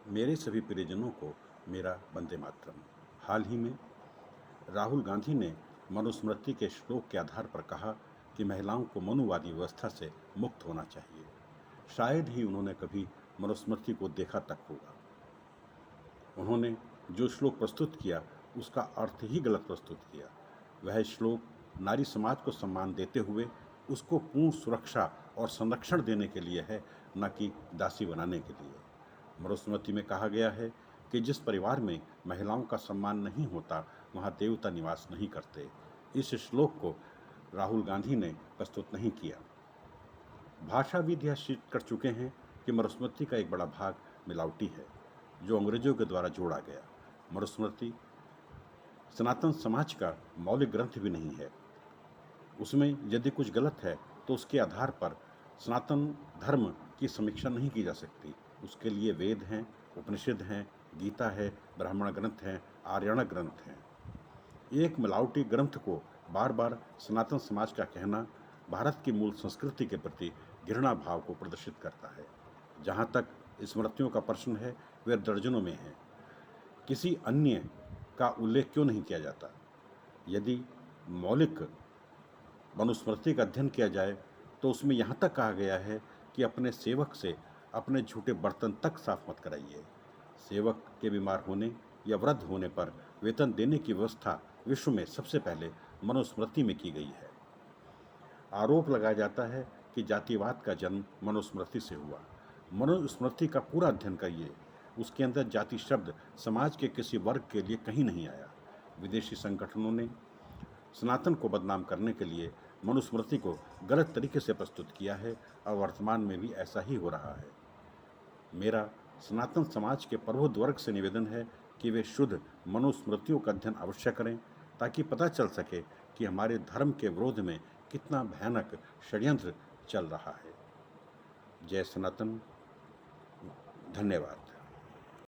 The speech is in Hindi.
मेरे सभी प्रियजनों को मेरा वंदे मातरम। हाल ही में राहुल गांधी ने मनुस्मृति के श्लोक के आधार पर कहा कि महिलाओं को मनुवादी व्यवस्था से मुक्त होना चाहिए। शायद ही उन्होंने कभी मनुस्मृति को देखा तक होगा। उन्होंने जो श्लोक प्रस्तुत किया उसका अर्थ ही गलत प्रस्तुत किया। वह श्लोक नारी समाज को सम्मान देते हुए उसको पूर्ण सुरक्षा और संरक्षण देने के लिए है, न कि दासी बनाने के लिए। मनुस्मृति में कहा गया है कि जिस परिवार में महिलाओं का सम्मान नहीं होता वहाँ देवता निवास नहीं करते। इस श्लोक को राहुल गांधी ने प्रस्तुत नहीं किया। भाषाविद यह सिद्ध कर चुके हैं कि मनुस्मृति का एक बड़ा भाग मिलावटी है, जो अंग्रेजों के द्वारा जोड़ा गया। मनुस्मृति सनातन समाज का मौलिक ग्रंथ भी नहीं है। उसमें यदि कुछ गलत है तो उसके आधार पर सनातन धर्म की समीक्षा नहीं की जा सकती। उसके लिए वेद हैं, उपनिषद हैं, गीता है, ब्राह्मण ग्रंथ हैं, आर्यण ग्रंथ हैं। एक मिलावटी ग्रंथ को बार बार सनातन समाज का कहना भारत की मूल संस्कृति के प्रति घृणा भाव को प्रदर्शित करता है। जहाँ तक स्मृतियों का प्रश्न है, वे दर्जनों में हैं। किसी अन्य का उल्लेख क्यों नहीं किया जाता? यदि मौलिक मनुस्मृति का अध्ययन किया जाए तो उसमें यहाँ तक कहा गया है कि अपने सेवक से अपने झूठे बर्तन तक साफ मत कराइए। सेवक के बीमार होने या वृद्ध होने पर वेतन देने की व्यवस्था विश्व में सबसे पहले मनुस्मृति में की गई है। आरोप लगाया जाता है कि जातिवाद का जन्म मनुस्मृति से हुआ। मनुस्मृति का पूरा अध्ययन करिए, उसके अंदर जाति शब्द समाज के किसी वर्ग के लिए कहीं नहीं आया। विदेशी संगठनों ने सनातन को बदनाम करने के लिए मनुस्मृति को गलत तरीके से प्रस्तुत किया है और वर्तमान में भी ऐसा ही हो रहा है। मेरा सनातन समाज के प्रबुद्ध वर्ग से निवेदन है कि वे शुद्ध मनुस्मृतियों का अध्ययन अवश्य करें, ताकि पता चल सके कि हमारे धर्म के विरोध में कितना भयानक षड्यंत्र चल रहा है। जय सनातन। धन्यवाद।